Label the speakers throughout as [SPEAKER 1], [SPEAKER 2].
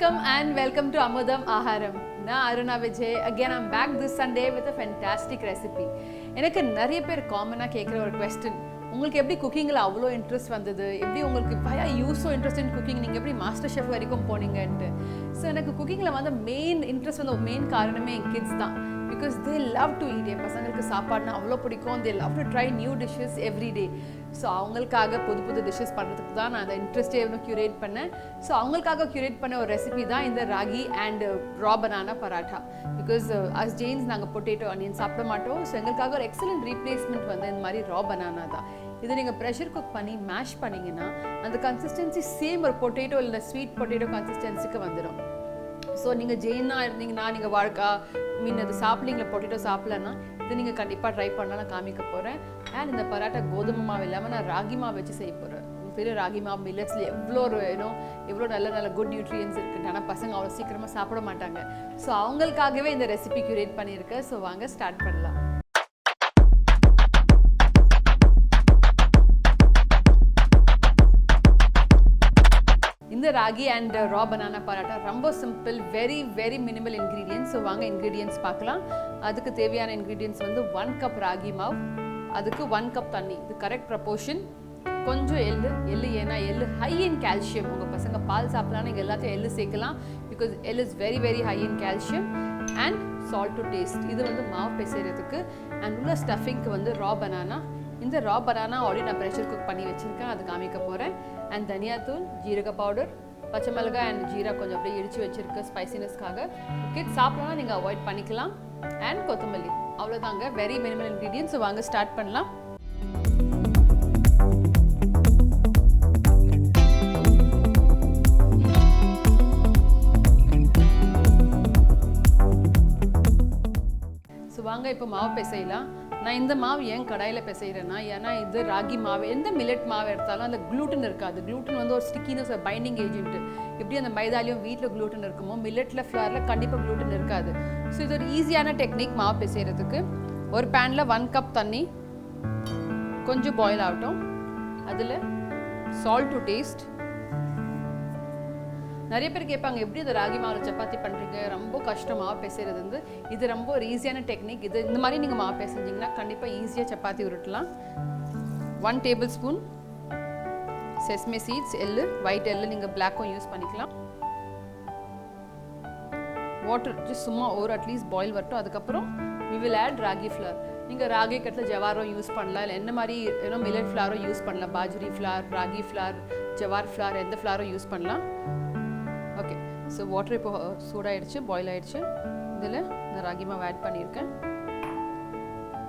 [SPEAKER 1] Welcome and welcome to Amudam Aharam. நான் Aruna Vijay. Again I'm back this Sunday with a fantastic recipe. எனக்கு நிறைய பேர் காமனாக கேட்குற ஒரு கொஸ்டின், உங்களுக்கு எப்படி குக்கிங்கில் அவ்வளோ இன்ட்ரெஸ்ட் வந்தது, எப்படி உங்களுக்கு பயா யூஸோ இன்ட்ரெஸ்ட் இன் குக்கிங், நீங்கள் எப்படி மாஸ்டர் ஷெஃப் வரைக்கும் போனீங்கன்ட்டு. ஸோ எனக்கு குக்கிங்கில் வந்து மெயின் இன்ட்ரெஸ்ட் வந்து மெயின் காரணமே என் கிட்ஸ் தான். Because they love to eat. என் பசங்களுக்கு சாப்பாடுனா அவ்வளோ பிடிக்கும். They love to try new dishes every day. So அவங்களுக்காக புது புது டிஷ்ஷஸ் பண்ணுறதுக்கு தான் நான் அந்த இன்ட்ரெஸ்டே இன்னும் க்யூரேட் பண்ணேன். ஸோ அவங்களுக்காக க்யூரேட் பண்ண ஒரு ரெசிபி தான் இந்த ragi and raw banana paratha. Because as Jains நாங்கள் பொட்டேட்டோ ஆனியன் சாப்பிட மாட்டோம். ஸோ எங்களுக்காக ஒரு எக்ஸலண்ட் ரீப்ளேஸ்மெண்ட் வந்து இந்த மாதிரி ரா பனானா தான். இதை நீங்கள் ப்ரெஷர் குக் பண்ணி மேஷ் பண்ணிங்கன்னா அந்த கன்சிஸ்டன்சி சேம் ஒரு பொட்டேட்டோ இல்லை ஸ்வீட் பொட்டேட்டோ கன்சிஸ்டன்சிக்கு வந்துடும். ஸோ நீங்கள் ஜெயினாக இருந்தீங்கன்னா, நீங்கள் வாழ்க்கா அது சாப்பிட்லீங்களா, பொட்டேட்டோ சாப்பிட்லன்னா இது நீங்கள் கண்டிப்பாக ட்ரை பண்ணலாம். நான் காமிக்க போகிறேன். அண்ட் இந்த பராட்டா கோதுமை மாவு இல்லாமல் நான் ராகி மாவு வச்சு செய்ய போகிறேன். பெரிய ராகி மாவு மில்லட்ஸில் எவ்வளோ நல்ல குட் நியூட்ரியன்ஸ் இருக்குது. ஆனால் பசங்க அவ்வளோ சீக்கிரமாக சாப்பிட மாட்டாங்க. ஸோ அவங்களுக்காகவே இந்த ரெசிபி க்யூரேட் பண்ணியிருக்கேன். ஸோ வாங்க ஸ்டார்ட் பண்ணலாம். இந்த ragi and raw banana paratha ரொம்ப simple, very minimal ingredients. So வாங்க இன்க்ரீடியன்ஸ் பார்க்கலாம். அதுக்கு தேவையான இன்க்ரீடியன்ஸ் வந்து 1 கப் ராகி மாவு, அதுக்கு 1 கப் தண்ணி, இது கரெக்ட் ப்ரப்போர்ஷன். கொஞ்சம் எள்ளு ஏன்னா எள்ளு ஹை இன் கால்சியம். உங்கள் பசங்க பால் சாப்பிட்லான்னு நீங்கள் எல்லாத்தையும் எள்ளு சேர்க்கலாம். பிகாஸ் எள் is very high in calcium. And salt to taste. இது வந்து மாவு பிசைறதுக்கு. அண்ட் உள்ள ஸ்டஃபிங்க்கு வந்து ரா பனானா. இந்த ரா பனானா ஆல்ரெடி நான் ப்ரெஷர் குக் பண்ணி வச்சுருக்கேன், அது காமிக்க போகிறேன். அண்ட் தனியாத்தூள், ஜீரக பவுடர், பச்சை மிளகாய் அண்ட் ஜீரா கொஞ்சம் அப்படியே இடித்து வச்சுருக்கேன் ஸ்பைசினஸ்க்காக. கிட்ஸ் சாப்பிடலாம், நீங்கள் அவாய்ட் பண்ணிக்கலாம். அண்ட் கொத்தமல்லி, அவ்வளோதாங்க. Very minimal ingredients. வாங்க ஸ்டார்ட் பண்ணலாம். வாங்க இப்போ மாவு பிசையலாம். நான் இந்த மாவு ஏன் கடாயில் பிசைகிறேன்னா, ஏன்னா இது ராகி மாவு. எந்த மில்லட் மாவு எடுத்தாலும் அந்த க்ளூட்டன் இருக்காது. க்ளூட்டன் வந்து ஒரு ஸ்டிக்கினஸ், ஒரு பைண்டிங் ஏஜென்ட். எப்படி அந்த மைதாலையும் வீட்டில் க்ளூட்டன் இருக்குமோ, மில்லட்டில் ஃப்ளாரில் கண்டிப்பாக க்ளூட்டன் இருக்காது. ஸோ இது ஒரு ஈஸியான டெக்னிக் மாவு பிசைகிறதுக்கு. ஒரு பேனில் 1 கப் தண்ணி கொஞ்சம் பாயில் ஆகட்டும். அதில் சால்ட் டு டேஸ்ட். நிறைய பேர் கேட்பாங்க, எப்படி இந்த ராகி மாவில் சப்பாத்தி பண்ணுறீங்க, ரொம்ப கஷ்டம் மாவு பிசைறது வந்து. இது ரொம்ப ஒரு ஈஸியான டெக்னிக். இது இந்த மாதிரி நீங்கள் மாவு பிசைஞ்சிங்கன்னா கண்டிப்பாக ஈஸியாக சப்பாத்தி உருட்டலாம். 1 டேபிள் ஸ்பூன் செஸ்மே சீட்ஸ், எள்ளு, ஒயிட் எள்ளு, நீங்கள் பிளாக்கும் யூஸ் பண்ணிக்கலாம். வாட்டர் ஜஸ்ட் சும்மா ஒரு அட்லீஸ்ட் பாயில் வரட்டும். அதுக்கப்புறம் we will add ragi flour. நீங்கள் ராகி கட்டில் ஜவாரும் யூஸ் பண்ணலாம், இல்லை என்ன மாதிரி மில்லட் ஃப்ளாரும் யூஸ் பண்ணலாம். பாஜ்ரி flower, ragi flower, jowar flower, எந்த ஃப்ளாரும் யூஸ் பண்ணலாம். ஓகே, ஸோ வாட்டர் இப்போ சூடாகிடுச்சு, பாயில் ஆகிடுச்சு. இதில் இந்த ராகி மாவு ஆட் பண்ணியிருக்கேன்.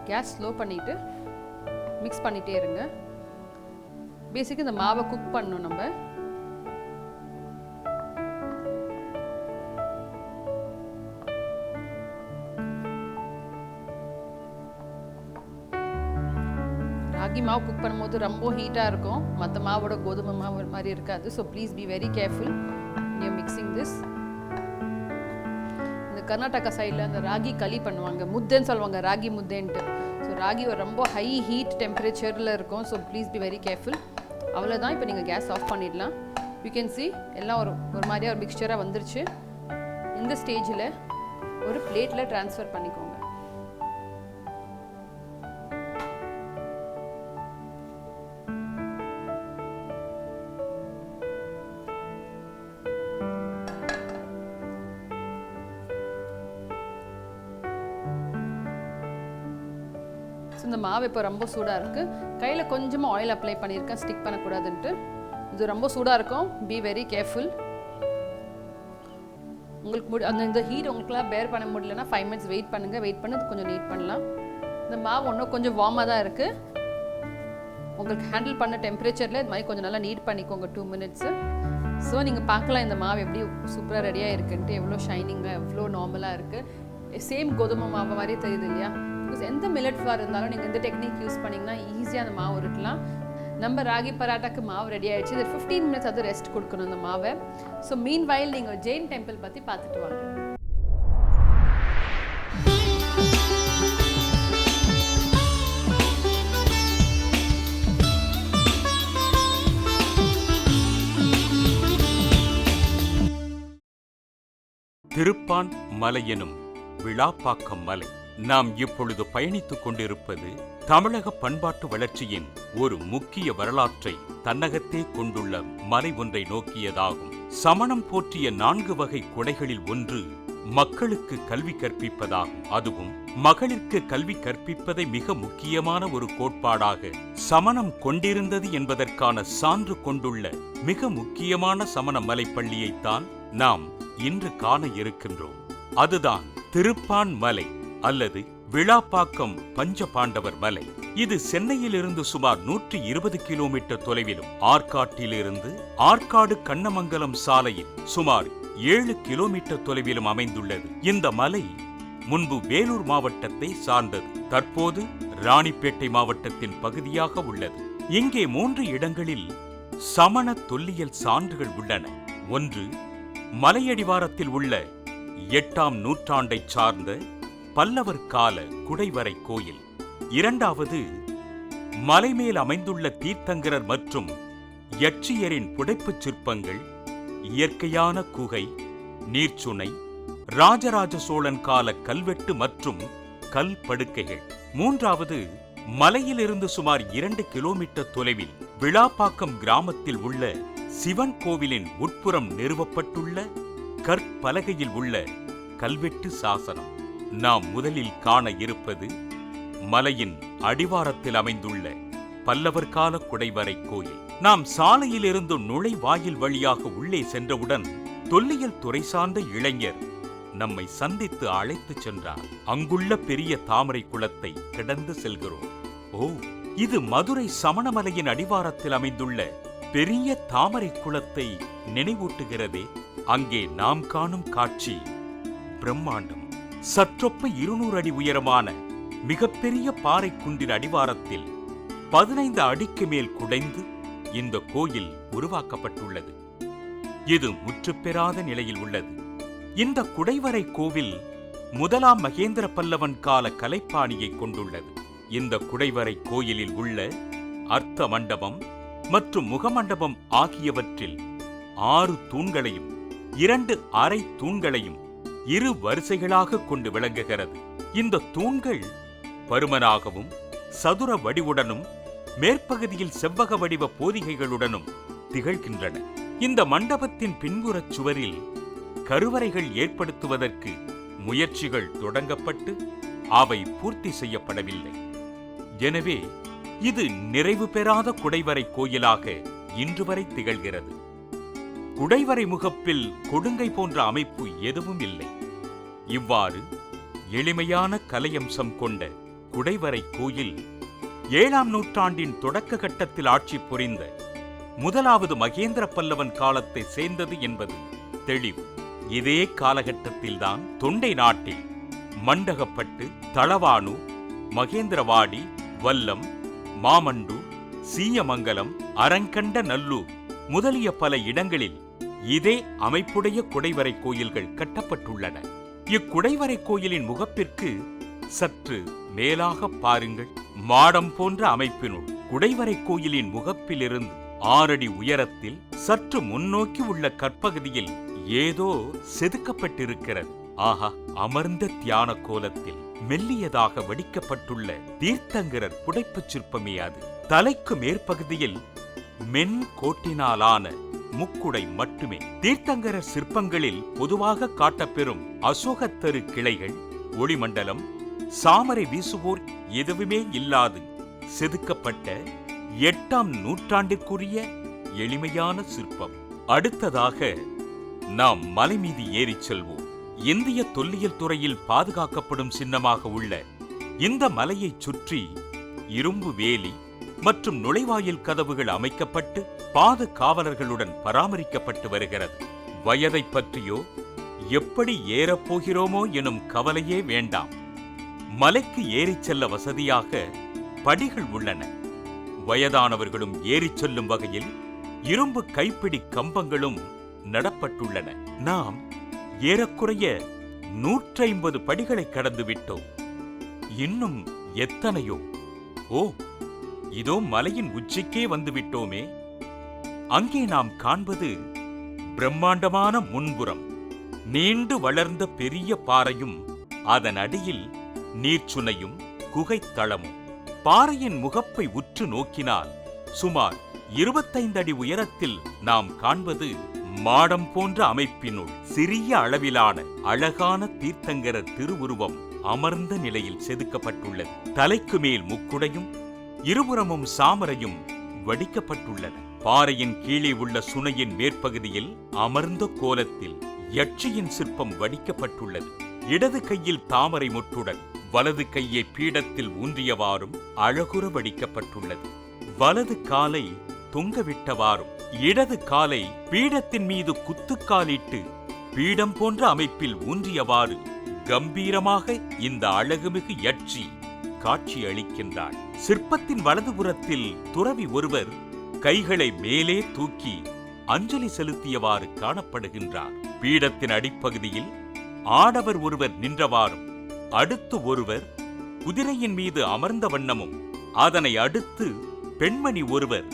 [SPEAKER 1] கேஸ் ஸ்லோ பண்ணிவிட்டு மிக்ஸ் பண்ணிகிட்டே இருங்க. பேசிக்காக இந்த மாவை குக் பண்ணணும் நம்ம. ராகி மாவு குக் பண்ணும்போது ரொம்ப ஹீட்டாக இருக்கும். மற்ற மாவோட கோதுமை மாவு மாதிரி இருக்காது. So please be very careful you're mixing this. இந்த கர்நாடகா சைடில் அந்த ராகி களி பண்ணுவாங்க, முத்தைன்னு சொல்லுவாங்க, ராகி முத்தைன்ட்டு. ஸோ ராகி ஒரு ரொம்ப ஹை ஹீட் டெம்பரேச்சரில் இருக்கும். So please be very careful. அவ்வளோதான். இப்போ நீங்கள் கேஸ் ஆஃப் பண்ணிடலாம். யூ கேன் சி எல்லாம் ஒரு மாதிரியாக ஒரு மிக்சராக வந்துருச்சு. இந்த ஸ்டேஜில் ஒரு பிளேட்டில் ட்ரான்ஸ்ஃபர் பண்ணிக்கோங்க. இந்த மாவு இப்போ ரொம்ப சூடாக இருக்குது. கையில் கொஞ்சமாக ஆயில் அப்ளை பண்ணியிருக்கேன், ஸ்டிக் பண்ணக்கூடாதுன்ட்டு. இது ரொம்ப சூடாக இருக்கும். Be very careful. உங்களுக்கு இந்த ஹீட் உங்களுக்குலாம் பேர் பண்ண முடியலன்னா 5 மினிட்ஸ் வெயிட் பண்ணுங்கள். வெயிட் பண்ணி கொஞ்சம் நீட் பண்ணலாம். இந்த மாவு இன்னும் கொஞ்சம் வார்மாக தான் இருக்குது. உங்களுக்கு ஹேண்டில் பண்ண டெம்பரேச்சரில் இது மாதிரி கொஞ்சம் நல்லா நீட் பண்ணிக்கோங்க 2 மினிட்ஸு. ஸோ நீங்கள் பார்க்கலாம் இந்த மாவு எப்படி சூப்பராக ரெடியாக இருக்குன்ட்டு. எவ்வளோ ஷைனிங்காக, எவ்வளோ நார்மலாக இருக்குது. சேம் கோதுமை மாவு மாதிரி தெரியுது இல்லையா? பிகாஸ் எந்த மில்லட் ஃப்ளார் இருந்தாலும் நீங்கள் இந்த டெக்னிக் யூஸ் பண்ணிங்கன்னா ஈஸியாக அந்த மாவு உருட்டலாம். நம்ம ராகி பராட்டாக்கு மாவு ரெடி ஆகிடுச்சு. இது 15 மினிட்ஸ் அது ரெஸ்ட் கொடுக்கணும் இந்த மாவை. ஸோ மீன் வயல் நீங்கள் ஜெயின் டெம்பிள் பற்றி பார்த்துட்டு வாங்க.
[SPEAKER 2] திருப்பான் மலை எனும் விழாப்பாக்கம் மலை. நாம் இப்பொழுது பயணித்துக் கொண்டிருப்பது தமிழக பண்பாட்டு வளர்ச்சியின் ஒரு முக்கிய வரலாற்றை தன்னகத்தே கொண்டுள்ள மலை ஒன்றை நோக்கியதாகும். சமணம் போற்றிய 4 வகை கொடைகளில் ஒன்று மக்களுக்கு கல்வி கற்பிப்பதாகும். அதுவும் மகளிருக்கு கல்வி கற்பிப்பதை மிக முக்கியமான ஒரு கோட்பாடாக சமணம் கொண்டிருந்தது என்பதற்கான சான்று கொண்டுள்ள மிக முக்கியமான சமண மலைப்பள்ளியைத்தான் நாம் இன்று காண இருக்கின்றோம். அதுதான் திருப்பான் மலை அல்லது விழாப்பாக்கம் பஞ்சபாண்டவர் மலை. இது சென்னையிலிருந்து சுமார் 120 கிலோமீட்டர் தொலைவிலும், ஆற்காட்டிலிருந்து ஆற்காடு கண்ணமங்கலம் சாலையில் சுமார் 7 கிலோமீட்டர் தொலைவிலும் அமைந்துள்ளது. இந்த மலை முன்பு வேலூர் மாவட்டத்தை சார்ந்தது. தற்போது ராணிப்பேட்டை மாவட்டத்தின் பகுதியாக உள்ளது. இங்கே 3 இடங்களில் சமண தொல்லியல் சான்றுகள் உள்ளன. ஒன்று, மலையடிவாரத்தில் உள்ள 8ஆம் நூற்றாண்டைச் சார்ந்த பல்லவர் கால குடைவரை கோயில். இரண்டாவது, மலைமேல் அமைந்துள்ள தீர்த்தங்கரர் மற்றும் யட்சியரின் புடைப்புச் சிற்பங்கள், இயற்கையான குகை, நீர்ச்சுனை, ராஜராஜ சோழன் கால கல்வெட்டு மற்றும் கல் படுக்கைகள். மூன்றாவது, மலையிலிருந்து சுமார் 2 கிலோமீட்டர் தொலைவில் விழாப்பாக்கம் கிராமத்தில் உள்ள சிவன் கோவிலின் உட்புறம் நிறுவப்பட்டுள்ள கற்பலகையில் உள்ள கல்வெட்டு சாசனம். நாம் முதலில் காண இருப்பது மலையின் அடிவாரத்தில் அமைந்துள்ள பல்லவர் கால குடைவரை கோயில். நாம் சாலையிலிருந்து நுழைவாயில் வழியாக உள்ளே சென்றவுடன் தொல்லியல் துறை சார்ந்த இளைஞர் நம்மை சந்தித்து அழைத்துச் சென்றார். அங்குள்ள பெரிய தாமரை குளத்தை கடந்து செல்கிறோம். ஓ, இது மதுரை சமணமலையின் அடிவாரத்தில் அமைந்துள்ள பெரிய தாமரை குளத்தை நினைவூட்டுகிறதே. அங்கே நாம் காணும் காட்சி பிரம்மாண்டம். சற்றொப்ப 200 அடி உயரமான மிகப்பெரிய பாறை குன்றின் அடிவாரத்தில் 15 அடிக்கு மேல் குடைந்து இந்த கோயில் உருவாக்கப்பட்டுள்ளது. இது முற்றுப்பெறாத நிலையில் உள்ளது. இந்த குடைவரை கோவில் 1ஆம் மகேந்திர பல்லவன் கால கலைப்பாணியை கொண்டுள்ளது. இந்த குடைவரை கோயிலில் உள்ள அர்த்த மண்டபம் மற்றும் முகமண்டபம் ஆகியவற்றில் 6 தூண்களையும் 2 அரை தூண்களையும் 2 வரிசைகளாக கொண்டு விளங்குகிறது. இந்த தூண்கள் பருமனாகவும் சதுர வடிவுடனும் மேற்பகுதியில் செவ்வக வடிவ போதிகைகளுடனும் திகழ்கின்றன. இந்த மண்டபத்தின் பின்புறச் சுவரில் கருவறைகள் ஏற்படுத்துவதற்கு முயற்சிகள் தொடங்கப்பட்டு அவை பூர்த்தி செய்யப்படவில்லை. எனவே இது நிறைவு பெறாத குடைவரை கோயிலாக இன்று வரை திகழ்கிறது. குடைவரை முகப்பில் கொடுங்கை போன்ற அமைப்பு எதுவும் இல்லை. இவ்வாறு எளிமையான கலையம்சம் கொண்ட குடைவரை கோயில் 7ஆம் நூற்றாண்டின் தொடக்க கட்டத்தில் ஆட்சி புரிந்த 1வது மகேந்திர பல்லவன் காலத்தை சேர்ந்தது என்பது தெளிவு. இதே காலகட்டத்தில்தான் தொண்டை நாட்டில் மண்டகப்பட்டு, தளவானு, மகேந்திரவாடி, வல்லம், மாமண்டு, சீயமங்கலம், அரங்கண்ட நல்லூர் முதலிய பல இடங்களில் இதே அமைப்புடைய குடைவரை கோயில்கள் கட்டப்பட்டுள்ளன. இக்குடைவரை கோயிலின் முகப்பிற்கு சற்று மேலாக பாருங்கள். மாடம் போன்ற அமைப்பினுள் குடைவரை கோயிலின் முகப்பிலிருந்து 6 அடி உயரத்தில் சற்று முன்னோக்கி உள்ள கற்பகுதியில் ஏதோ செதுக்கப்பட்டிருக்கிறது. ஆஹா! அமர்ந்த தியான கோலத்தில் மெல்லியதாக வடிக்கப்பட்டுள்ள தீர்த்தங்கரர் புடைப்புச் சிற்பமே அது. தலைக்கு மேற்பகுதியில் மென் கோட்டினாலான முக்குடை மட்டுமே. தீர்த்தங்கரர் சிற்பங்களில் பொதுவாக காட்டப்பெறும் அசோகத்தரு கிளைகள், ஒளிமண்டலம், சாமரை வீசுவோர் எதுவுமே இல்லாது செதுக்கப்பட்ட 8ஆம் நூற்றாண்டிற்குரிய எளிமையான சிற்பம். அடுத்ததாக நாம் மலை மீது ஏறிச் செல்வோம். இந்திய தொல்லியல் துறையில் பாதுகாக்கப்படும் சின்னமாக உள்ள இந்த மலையைச் சுற்றி இரும்பு வேலி மற்றும் நுழைவாயில் கதவுகள் அமைக்கப்பட்டு பாதுகாவலர்களுடன் பராமரிக்கப்பட்டு வருகிறது. வயதை பற்றியோ எப்படி ஏறப்போகிறோமோ எனும் கவலையே வேண்டாம். மலைக்கு ஏறிச் செல்ல வசதியாக படிகள் உள்ளன. வயதானவர்களும் ஏறிச் செல்லும் வகையில் இரும்பு கைப்பிடி கம்பங்களும் நடப்பட்டுள்ளன. நாம் ஏறக்குறைய 150 படிகளை கடந்து விட்டோம். இன்னும் எத்தனையோ! ஓ, இதோ மலையின் உச்சிக்கே வந்து விட்டோமே. அங்கே நாம் காண்பது பிரம்மாண்டமான முன்புறம். நீண்டு வளர்ந்த பெரிய பாறையும் அதன் அடியில் நீர்ச்சுனையும் குகைத்தளமும். பாறையின் முகப்பை உற்று நோக்கினால் சுமார் 25 அடி உயரத்தில் நாம் காண்பது மாடம் போன்ற அமைப்பினுள் சிறிய அளவிலான அழகான தீர்த்தங்கரர் திருவுருவம் அமர்ந்த நிலையில் செதுக்கப்பட்டுள்ளது. தலைக்கு மேல் முக்குடையும் இருபுறமும் சாமரையும் வடிக்கப்பட்டுள்ளன. பாறையின் கீழே உள்ள சுனையின் மேற்பகுதியில் அமர்ந்த கோலத்தில் யட்சியின் சிற்பம் வடிக்கப்பட்டுள்ளது. இடது கையில் தாமரை மொட்டுடன் வலது கையை பீடத்தில் ஊன்றியவாறும் அழகுற வடிக்கப்பட்டுள்ளது. வலது காலை தொங்கவிட்டவாறும் இடது காலை பீடத்தின் மீது குத்துக்காலிட்டு பீடம் போன்ற அமைப்பில் ஊன்றியவாறு கம்பீரமாக இந்த அழகுமிகு யட்சி காட்சி அளிக்கின்றாள். சிற்பத்தின் வலதுபுறத்தில் துறவி ஒருவர் கைகளை மேலே தூக்கி அஞ்சலி செலுத்தியவாறு காணப்படுகின்றார். பீடத்தின் அடிப்பகுதியில் ஆடவர் ஒருவர் நின்றவாறும், அடுத்து ஒருவர் குதிரையின் மீது அமர்ந்த வண்ணமும், அதனை அடுத்து பெண்மணி ஒருவர்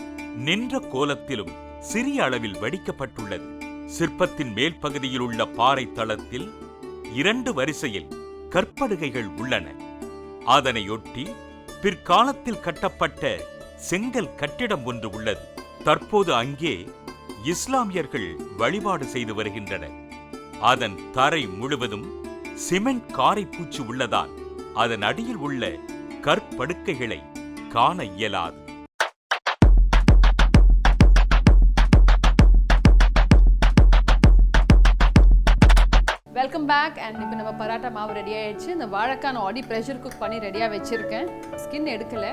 [SPEAKER 2] நின்ற கோலத்திலும் சிறிய அளவில் வடிக்கப்பட்டுள்ளது. சிற்பத்தின் மேல் பகுதியில் உள்ள பாறை தளத்தில் 2 வரிசையில் கற்படுகைகள் உள்ளன. அதனையொட்டி பிற்காலத்தில் கட்டப்பட்ட செங்கல் கட்டிடம் ஒன்று உள்ளது. தற்போது அங்கே இஸ்லாமியர்கள் வழிபாடு செய்து வருகின்றனர். அதன் தரை முழுவதும் சிமெண்ட் காரைப்பூச்சி உள்ளதால் அதன் அடியில் உள்ள கற்படுக்கைகளை காண இயலாது.
[SPEAKER 1] Welcome back. அண்ட் இப்போ நம்ம பராட்டா மாவு ரெடி ஆயிடுச்சு. இந்த வாழைக்காய் நான் ஆல்ரெடி ப்ரெஷர் குக் பண்ணி ரெடியாக வச்சுருக்கேன். ஸ்கின் எடுக்கலை,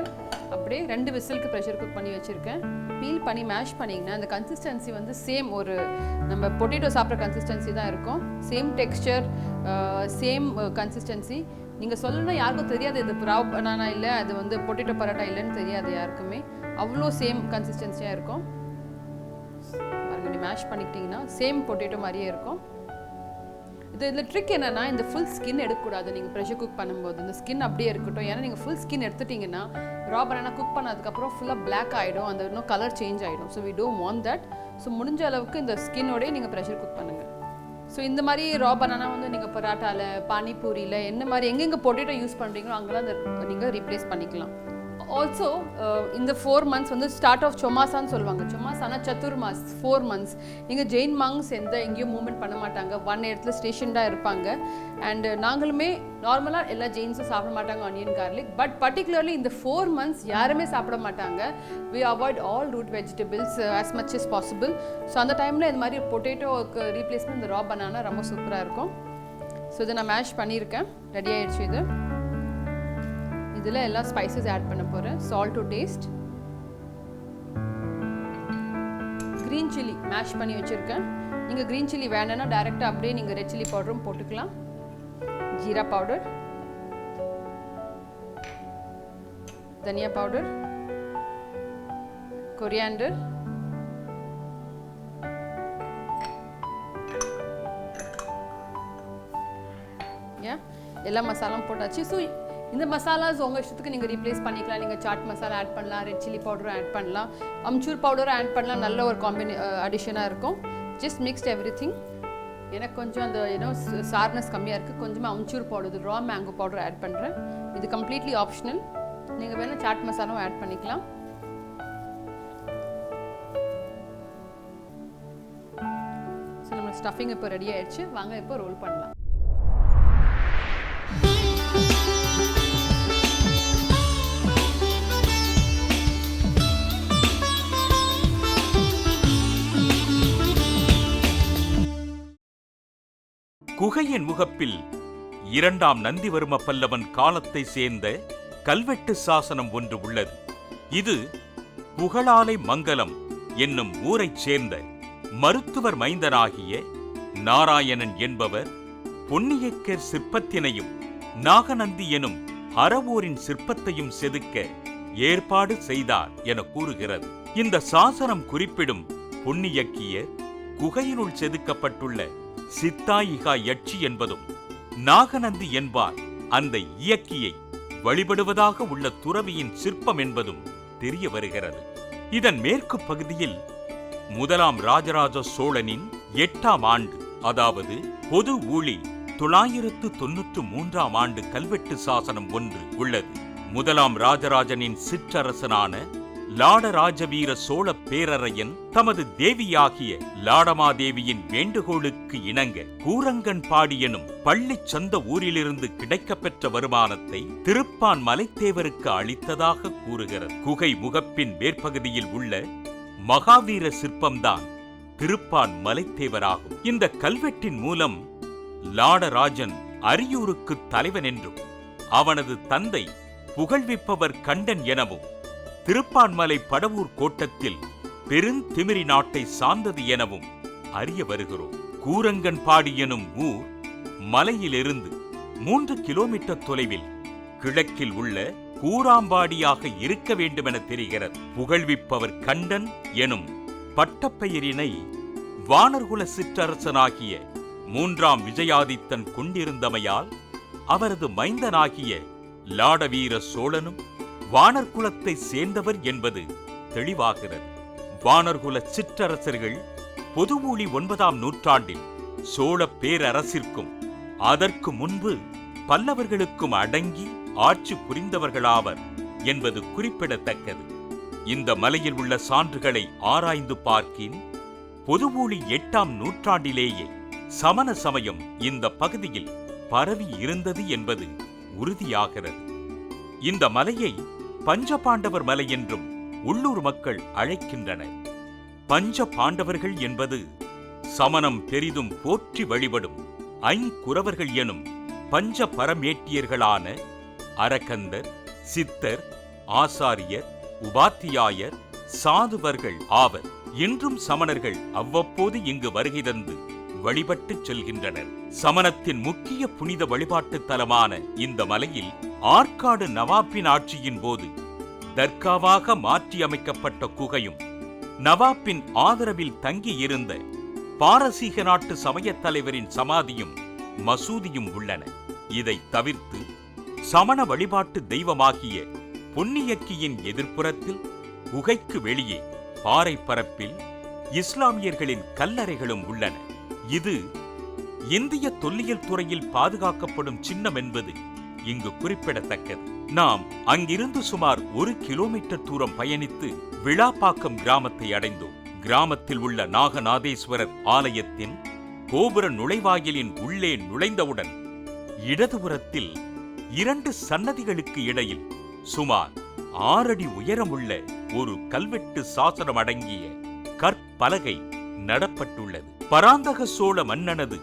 [SPEAKER 1] அப்படியே 2 விசிலுக்கு ப்ரெஷர் குக் பண்ணி வச்சுருக்கேன். பீல் பண்ணி மேஷ் பண்ணிங்கன்னா அந்த கன்சிஸ்டன்சி வந்து சேம் ஒரு நம்ம பொட்டேட்டோ சாப்பிட்ற கன்சிஸ்டன்சி தான் இருக்கும். Same texture, same consistency. நீங்கள் சொல்லணும்னா யாருக்கும் தெரியாது இது ராவ் பனானா இல்லை, அது வந்து பொட்டேட்டோ பரோட்டா இல்லைன்னு தெரியாது யாருக்குமே. அவ்வளோ சேம் கன்சிஸ்டன்சியாக இருக்கும். பாருங்க, மேஷ் பண்ணிக்கிட்டிங்கன்னா சேம் பொட்டேட்டோ மாதிரியே இருக்கும். இதில் ட்ரிக் என்னென்னா, இந்த ஃபுல் ஸ்கின் எடுக்கக்கூடாது நீங்கள் ப்ரெஷர் குக் பண்ணும்போது. இந்த ஸ்கின் அப்படியே இருக்கட்டும். ஏன்னா நீங்கள் ஃபுல் ஸ்கின் எடுத்துட்டிங்கன்னா ரா பனானா குக் பண்ணதுக்கப்புறம் ஃபுல்லாக பிளாக் ஆகிடும், அந்த இன்னும் கலர் சேஞ்ச் ஆகிடும். So we don't want that. So முடிஞ்ச அளவுக்கு இந்த ஸ்கின்னோடய நீங்கள் ப்ரெஷர் குக் பண்ணுங்கள். ஸோ இந்த மாதிரி ரா பனானா வந்து நீங்கள் பராட்டாவில், பானிபூரியில் என்ன மாதிரி எங்கெங்கே பொட்டேட்டோ யூஸ் பண்ணுறீங்களோ அங்கெல்லாம் அந்த நீங்கள் ரீப்ளேஸ் பண்ணிக்கலாம். ஆல்சோ இந்த 4 months வந்து ஸ்டார்ட் ஆஃப் சொமாசான்னு சொல்லுவாங்க. சொமாசானா சத்துர்மாஸ், 4 months. நீங்கள் ஜெயின் மங்ஸ் எங்கேயும் மூவ்மெண்ட் பண்ண மாட்டாங்க, 1 இடத்துல ஸ்டேஷன்டாக இருப்பாங்க. அண்ட் நாங்களுமே நார்மலாக எல்லா ஜெயின்ஸும் சாப்பிட மாட்டாங்க ஆனியன் கார்லிக். பட் பர்டிகுலர்லி இந்த 4 months யாருமே சாப்பிட மாட்டாங்க. We avoid all root vegetables as much as possible. So அந்த டைமில் இந்த மாதிரி பொட்டேட்டோக்கு ரீப்ளேஸ்மெண்ட் இந்த ரா பனானா ரொம்ப சூப்பராக இருக்கும். ஸோ இதை நான் மேஷ் பண்ணியிருக்கேன், ரெடி ஆகிடுச்சு. இது இதில் எல்லா ஸ்பைசஸ் ஆட் பண்ண போகிறேன். Salt to taste, green chilli mash பண்ணி வச்சுருக்கேன். நீங்கள் க்ரீன் சில்லி வேணுன்னா டைரெக்டாக அப்படியே நீங்கள் ரெட் சில்லி பவுடரும் போட்டுக்கலாம். ஜீரா பவுடர், தனியா பவுடர், கொரியாண்டர், எல்லா மசாலாவும் போட்டாச்சு. ஸோ இந்த மசாலாஸ் உங்கள் இஷ்டத்துக்கு நீங்கள் ரீப்ளேஸ் பண்ணிக்கலாம். நீங்கள் சாட் மசாலா ஆட் பண்ணலாம், ரெட் சில்லி பவுடரும் ஆட் பண்ணலாம், அம்ச்சூர் பவுடரும் ஆட் பண்ணலாம். நல்ல ஒரு அடிஷனாக இருக்கும். Just mixed everything. எனக்கு கொஞ்சம் அந்த சார்னஸ் கம்மியாக இருக்குது, கொஞ்சமாக amchur powder, raw mango powder add பண்ணுறேன். இது கம்ப்ளீட்லி ஆப்ஷனல். நீங்கள் வேணால் சாட் மசாலாவும் ஆட் பண்ணிக்கலாம். ஸோ நம்ம ஸ்டஃபிங் இப்போ ரெடி ஆயிடுச்சு. வாங்க இப்போ ரோல் பண்ணலாம்.
[SPEAKER 2] குகையின் முகப்பில் 2ஆம் நந்திவர்ம பல்லவன் காலத்தை சேர்ந்த கல்வெட்டு சாசனம் ஒன்று உள்ளது. இது புகழாலை மங்கலம் என்னும் ஊரைச் சேர்ந்த மருத்துவர் மைந்தனாகிய நாராயணன் என்பவர் பொன்னியக்கர் சிற்பத்தினையும் நாகநந்தி எனும் அறவோரின் சிற்பத்தையும் செதுக்க ஏற்பாடு செய்தார் என கூறுகிறது. இந்த சாசனம் குறிப்பிடும் பொன்னியக்கியர் குகையினுள் செதுக்கப்பட்டுள்ள சித்தாயிகா யட்சி என்பதும், நாகநந்தி என்பார் அந்த இயக்கியை வழிபடுவதாக உள்ள துறவியின் சிற்பம் என்பதும் தெரிய வருகிறது. இதன் மேற்கு பகுதியில் 1ஆம் ராஜராஜ சோழனின் 8ஆம் ஆண்டு அதாவது பொது ஊழி 993ஆம் ஆண்டு கல்வெட்டு சாசனம் ஒன்று உள்ளது. முதலாம் ராஜராஜனின் சிற்றரசனான லாடராஜவீர சோழ பேரரையன் தமது தேவியாகிய லாடமாதேவியின் வேண்டுகோளுக்கு இணங்க கூரங்கன்பாடி எனும் பள்ளிச் சந்த ஊரிலிருந்து கிடைக்கப்பெற்ற வருமானத்தை திருப்பான் மலைத்தேவருக்கு அளித்ததாக கூறுகிறது. குகை முகப்பின் மேற்பகுதியில் உள்ள மகாவீர சிற்பம்தான் திருப்பான் மலைத்தேவராகும். இந்த கல்வெட்டின் மூலம் லாடராஜன் அரியூருக்கு தலைவன் என்றும் அவனது தந்தை புகழ்விப்பவர் கண்டன் எனவும் திருப்பான்மலை படவூர் கோட்டத்தில் பெருந்திமிரி நாட்டை சார்ந்தது எனவும் அறிய வருகிறோம். கூரங்கன்பாடி எனும் ஊர் மலையிலிருந்து 3 கிலோமீட்டர் தொலைவில் கிழக்கில் உள்ள கூராம்பாடியாக இருக்க வேண்டுமென தெரிகிறது. புகழ்விப்பவர் கண்டன் எனும் பட்டப்பெயரினை வானர்குல சிற்றரசனாகிய 3ஆம் விஜயாதித்தன் கொண்டிருந்தமையால் அவரது மைந்தனாகிய லாடவீர சோழனும் வானர்குலத்தை சேர்ந்தவர் என்பது தெளிவாகிறது. வானர்குல சிற்றரசர்கள் பொதுவூழி 9ஆம் நூற்றாண்டில் சோழ பேரரசிற்கும் அதற்கு முன்பு பல்லவர்களுக்கும் அடங்கி ஆட்சி புரிந்தவர்களாவர் என்பது குறிப்பிடத்தக்கது. இந்த மலையில் உள்ள சான்றுகளை ஆராய்ந்து பார்க்கின் பொதுவூழி 8ஆம் நூற்றாண்டிலேயே சமண சமயம் இந்த பகுதியில் பரவி இருந்தது என்பது உறுதியாகிறது. இந்த மலையை பஞ்சபாண்டவர் மலை என்றும் உள்ளூர் மக்கள் அழைக்கின்றனர். பஞ்ச பாண்டவர்கள் என்பது சமணம் பெரிதும் போற்றி வழிபடும் ஐங்குரவர்கள் எனும் பஞ்ச பரமேட்டியர்களான அரக்கந்தர், சித்தர், ஆசாரியர், உபாத்தியாயர், சாதுவர்கள் ஆவர். இன்றும் சமணர்கள் அவ்வப்போது இங்கு வருகை தந்து வழிபட்டு செல்கின்றனர். சமணத்தின் முக்கிய புனித வழிபாட்டு தலமான இந்த மலையில் ஆற்காடு நவாப்பின் ஆட்சியின் போது தர்காவாக மாற்றியமைக்கப்பட்ட குகையும் நவாப்பின் ஆதரவில் தங்கியிருந்த பாரசீக நாட்டு சமயத் தலைவரின் சமாதியும் மசூதியும் உள்ளன. இதை தவிர்த்து சமண வழிபாட்டு தெய்வமாகிய பொன்னியக்கியின் எதிர்ப்புறத்தில் குகைக்கு வெளியே பாறை பரப்பில் இஸ்லாமியர்களின் கல்லறைகளும் உள்ளன. இது இந்திய தொல்லியல் துறையில் பாதுகாக்கப்படும் சின்னம் என்பது இங்கு குறிப்பிடத்தக்கது. நாம் அங்கிருந்து சுமார் 1 கிலோமீட்டர் தூரம் பயணித்து விழாப்பாக்கம் கிராமத்தை அடைந்தோம். கிராமத்தில் உள்ள நாகநாதேஸ்வரர் ஆலயத்தின் கோபுர நுழைவாயிலின் உள்ளே நுழைந்தவுடன் இடதுபுறத்தில் 2 சன்னதிகளுக்கு இடையில் சுமார் 6 அடி உயரமுள்ள ஒரு கல்வெட்டு சாசனம் அடங்கிய கற்பலகை நடப்பட்டுள்ளது. பராந்தக சோழ மன்னனது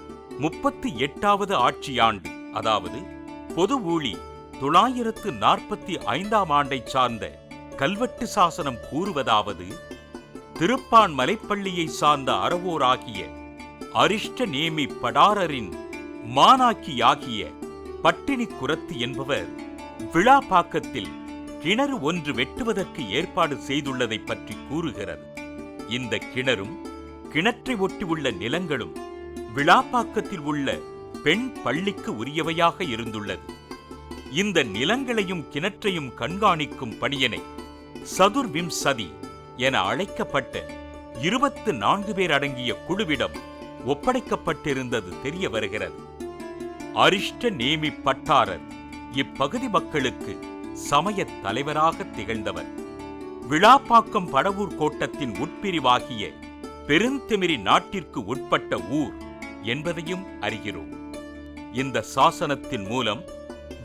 [SPEAKER 2] 38வது ஆட்சியாண்டு, அதாவது பொதுவூழி 945ஆம் ஆண்டை சார்ந்த கல்வெட்டு சாசனம் கூறுவதாவது, திருப்பான் மலைப்பள்ளியை சார்ந்த அறவோராகிய அரிஷ்ட நேமி படாரரின் மானாக்கியாகிய பட்டினி குரத்து என்பவர் விழாப்பாக்கத்தில் கிணறு ஒன்று வெட்டுவதற்கு ஏற்பாடு செய்துள்ளதை பற்றி கூறுகிறது. இந்த கிணறும் கிணற்றை ஒட்டி உள்ள நிலங்களும் விழாப்பாக்கத்தில் உள்ள பெண் பள்ளிக்கு உரியவையாக இருந்துள்ளது. இந்த நிலங்களையும் கிணற்றையும் கண்காணிக்கும் பணியனை சதுர்விம்சதி என அழைக்கப்பட்ட 24 பேர் அடங்கிய குழுவிடம் ஒப்படைக்கப்பட்டிருந்தது தெரிய வருகிறது. அரிஷ்ட நேமி பட்டாரர் இப்பகுதி மக்களுக்கு சமய தலைவராக திகழ்ந்தவர். விழாப்பாக்கம் படவூர் கோட்டத்தின் உட்பிரிவாகிய பெருந்திமிரி நாட்டிற்கு உட்பட்ட ஊர் என்பதையும் அறிகிறோம். இந்த சாசனத்தின் மூலம்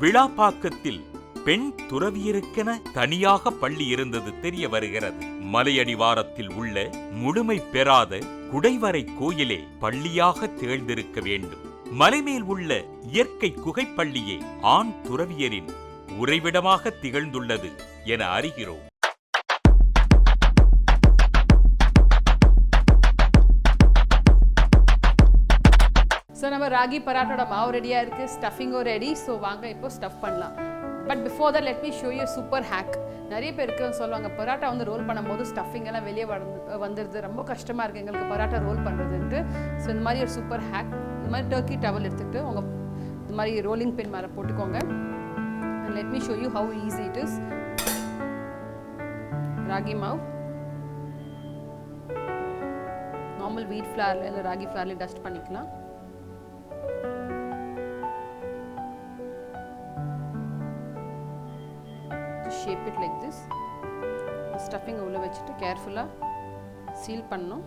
[SPEAKER 2] விழாப்பாக்கத்தில் பெண் துறவியருக்கென தனியாக பள்ளி இருந்தது தெரிய வருகிறது. மலையடிவாரத்தில் உள்ள முழுமை பெறாத குடைவரை கோயிலே பள்ளியாக திகழ்ந்திருக்க வேண்டும். மலைமேல் உள்ள இயற்கை குகைப்பள்ளியே ஆண் துறவியரின் உறைவிடமாக திகழ்ந்துள்ளது என அறிகிறோம்.
[SPEAKER 1] ஸோ நம்ம ராகி பராட்டோட மாவு ரெடியாக இருக்குது, ஸ்டஃபிங்கும் ரெடி. ஸோ வாங்க இப்போ ஸ்டஃப் பண்ணலாம். But before that let me show you super hack. நிறைய பேருக்கு சொல்லுவாங்க பராட்டா வந்து ரோல் பண்ணும்போது ஸ்டஃபிங் எல்லாம் வெளியே வந்துடுது, ரொம்ப கஷ்டமாக இருக்குது எங்களுக்கு பராட்டா ரோல் பண்ணுறதுன்ட்டு. ஸோ இந்த மாதிரி ஒரு சூப்பர் ஹேக். இந்த மாதிரி டர்க்கி டவல் எடுத்துகிட்டு உங்கள் இந்த மாதிரி ரோலிங் பின் மேலே போட்டுக்கோங்க. And let me show you how easy it is. Ragi மாவு நார்மல் வீட் ஃப்ளாரில் இல்லை ராகி ஃப்ளாரில் டஸ்ட் பண்ணிக்கலாம். shape it like this. Stuffing உள்ள வச்சிட்டு கேர்ஃபுல்லா சீல் பண்ணனும்.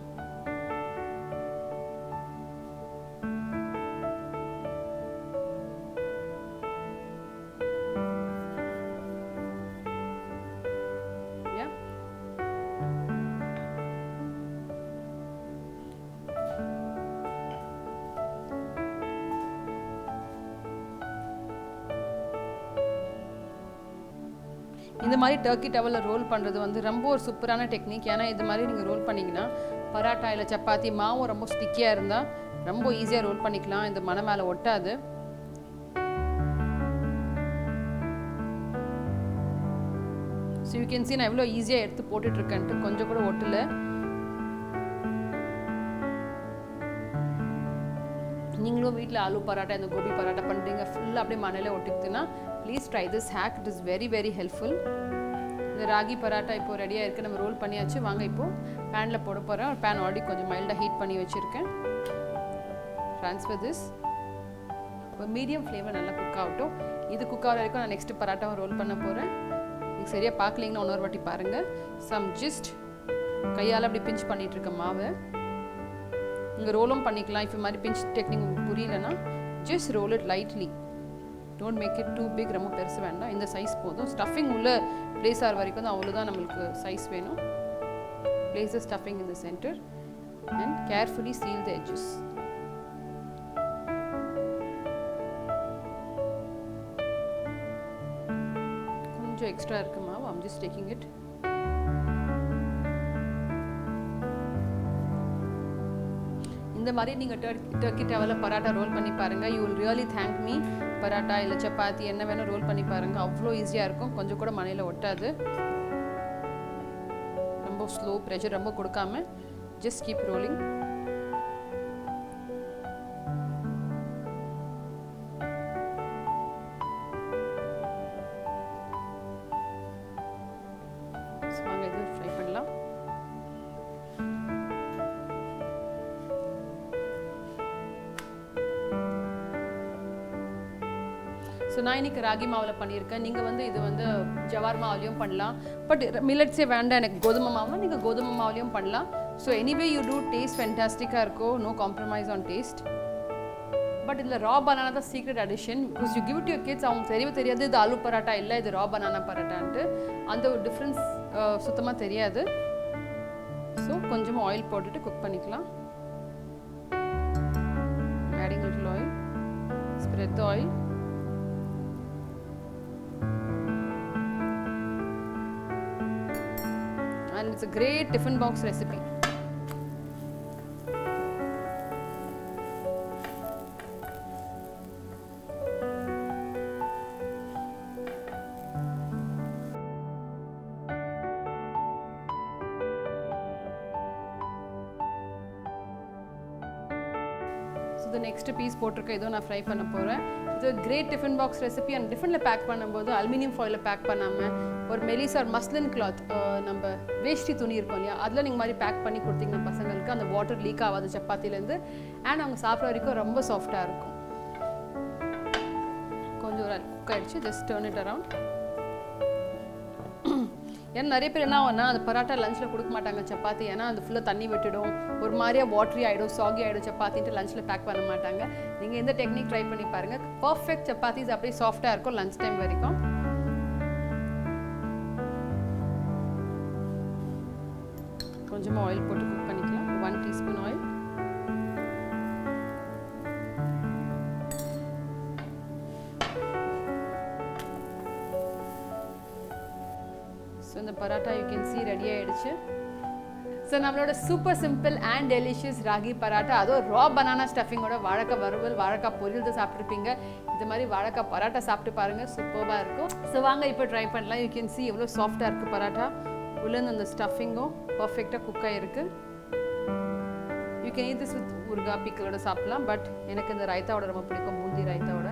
[SPEAKER 1] இந்த மாதிரி டர்க்கி டவலில் ரோல் பண்ணுறது வந்து ரொம்ப ஒரு சூப்பரான டெக்னிக். ஏன்னா இது மாதிரி நீங்கள் ரோல் பண்ணிங்கன்னா பராட்டா இல்லை சப்பாத்தி மாவும் ரொம்ப ஸ்டிக்கியாக இருந்தால் ரொம்ப ஈஸியாக ரோல் பண்ணிக்கலாம். இந்த மணை மேலே ஒட்டாது. ஸோ யூ கேன் சி நான் எவ்வளோ ஈஸியாக எடுத்து போட்டுட்ருக்கேன்ட்டு கொஞ்சம் கூட ஒட்டலை. நீங்களும் வீட்டில் ஆலு பராட்டா இந்த கோபி பராட்டா பண்ணுறீங்க ஃபுல்லாக அப்படியே மண்ணில் ஒட்டிக்குதுன்னா please try this hack. It is very very helpful. இந்த ராகி பராட்டா இப்போது ரெடியாக இருக்குது. நம்ம ரோல் பண்ணியாச்சு. வாங்க இப்போது பேனில் போட போகிறேன். ஒரு பேன் ஆல்ரெடி கொஞ்சம் மைல்டாக ஹீட் பண்ணி வச்சுருக்கேன். Transfer this. இப்போ மீடியம் ஃப்ளேமில் நல்லா குக் ஆகட்டும். இது குக் ஆகிற வரைக்கும் நான் நெக்ஸ்ட்டு பராட்டாவை ரோல் பண்ண போகிறேன். நீங்கள் சரியாக பார்க்கலிங்கன்னா இன்னொரு வாட்டி பாருங்கள். சம் ஜஸ்ட் கையால் அப்படி பிஞ்ச் பண்ணிகிட்ருக்க மாவை நீங்கள் ரோலும் பண்ணிக்கலாம். இப்போ மாதிரி பிஞ்ச் டெக்னிக் புரியலன்னா just roll it lightly. Don't make it too big. ரொம்ப பெருசு வேண்டாம். இந்த சைஸ் போதும். ஸ்டஃபிங் உள்ள பிளேஸ் ஆகிற வரைக்கும் தான் அவ்வளோதான் நம்மளுக்கு சைஸ் வேணும். Place the stuffing in the centre and carefully seal the edges. கொஞ்சம் எக்ஸ்ட்ரா இருக்கு மாவு. I'm just taking it. இந்த மாதிரி நீங்கள் டர்க்கி டவலில் பராட்டா ரோல் பண்ணி பாருங்கள். You will really thank me. Parotta இல்லை சப்பாத்தி என்ன வேணும் ரோல் பண்ணி பாருங்கள். அவ்வளோ ஈஸியாக இருக்கும். கொஞ்சம் கூட மணையில் ஒட்டாது. ரொம்ப ஸ்லோ ப்ரெஷர் ரொம்ப கொடுக்காம ஜஸ்ட் கீப் ரோலிங். வாங்க இது ஃப்ரை பண்ணலாம். ஸோ நான் இன்றைக்கி ராகி மாவில் பண்ணியிருக்கேன். நீங்கள் வந்து இது வந்து ஜவார் மாவுலையும் பண்ணலாம். பட் மில்லட்ஸே வேண்டாம் எனக்கு கோதுமை மாவுனா நீங்கள் கோதுமை மாவுலையும் பண்ணலாம். So anyway you do taste ஃபென்டாஸ்டிக்காக இருக்கும். No compromise on taste. But இதில் ரா பனானா தான் secret addition. Because you give it your kids. அவங்க தெரியவே தெரியாது இது ஆலு பராட்டா இல்லை இது ரா பனானா பராட்டான்ட்டு. அந்த ஒரு டிஃப்ரென்ஸ் சுத்தமாக தெரியாது. ஸோ கொஞ்சமாக ஆயில் போட்டுட்டு குக் பண்ணிக்கலாம். Adding little oil. Spread the oil. And it's a great tiffin box recipe. So the next piece போட்டிருக்க இதோ நான் ஃப்ரை பண்ண போகிறேன். இது great tiffin box recipe. And டிஃபனில் பேக் பண்ணும்போது அலுமினியம் ஃபாயிலில் பேக் பண்ணாமல் ஒரு மெலிஸ் ஒரு மஸ்லின் கிளாத் நம்ம வேஷ்டி துணி இருக்கும் இல்லையா அதில் நீங்கள் மாதிரி பேக் பண்ணி கொடுத்தீங்கன்னா பசங்களுக்கு அந்த வாட்டர் லீக் ஆகாது சப்பாத்திலேருந்து. அண்ட் அவங்க சாப்பிட்ற வரைக்கும் ரொம்ப சாஃப்டாக இருக்கும். கொஞ்சம் ஒரு குக் ஆகிடுச்சு. Just turn it around. ஏன்னா நிறைய பேர் என்ன ஆகும்னா அந்த பராட்டா லஞ்சில் கொடுக்க மாட்டாங்க சப்பாத்தி. ஏன்னா அது ஃபுல்லாக தண்ணி விட்டுடும், ஒரு மாதிரியா வாட்ரி ஆகிடும், சாகி ஆகிடும் சப்பாத்தின்ட்டு லஞ்சில் பேக் பண்ண மாட்டாங்க. நீங்கள் இந்த டெக்னிக் ட்ரை பண்ணி பாருங்கள். பர்ஃபெக்ட் சப்பாத்திஸ் அப்படியே சாஃப்டாக இருக்கும் லஞ்ச் டைம் வரைக்கும். கொஞ்சமாக ஆயில் போட்டு குக் பண்ணிக்கலாம். 1 டீஸ்பூன் ஆயில். ஸோ இந்த parotta you can see ready ஆகிடுச்சு. ஸோ நம்மளோட super simple and delicious ragi parotta, அதுவும் ரா பனானா ஸ்டஃபிங்கோட வாழைக்காய் வறுவல் வாழைக்காய் பொரியல் தான் சாப்பிட்ருப்பீங்க. இது மாதிரி வாழைக்காய் பராட்டா சாப்பிட்டு பாருங்கள், சூப்பராக இருக்கும். ஸோ வாங்க இப்போ ட்ரை பண்ணலாம். யூ கேன் சி எவ்வளோ சாஃப்டாக இருக்குது பராட்டா. உள்ளேருந்து அந்த ஸ்டஃபிங்கும் பர்ஃபெக்டாக குக் ஆகிருக்கு. You can eat this with ஊறுகாய் பிக்கலோட சாப்பிட்லாம். பட் எனக்கு இந்த ரைத்தாவோட ரொம்ப பிடிக்கும், பூந்தி ரைத்தாவோட.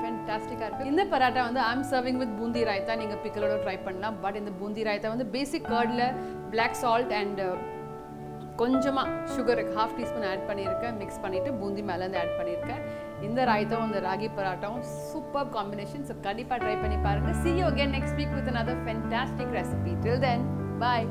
[SPEAKER 1] ஃபேன்டாஸ்டிக்காக இருக்குது இந்த பராட்டா. வந்து I'm serving with boondi raita. நீங்கள் பிக்கலோட ட்ரை பண்ணலாம். பட் இந்த பூந்தி ராய்த்தா வந்து பேசிக் கர்டில் பிளாக் சால்ட் அண்ட் கொஞ்சமாக சுகர் 1/2 டீஸ்பூன் ஆட் பண்ணியிருக்கேன். மிக்ஸ் பண்ணிவிட்டு பூந்தி மேலேருந்து ஆட் பண்ணியிருக்கேன். இந்த ராய்த்தாவும் இந்த ராகி பராட்டாவும் சூப்பர் காம்பினேஷன். ஸோ கண்டிப்பாக ட்ரை பண்ணி பாருங்கள். See you again next week with another fantastic recipe. Till then, bye.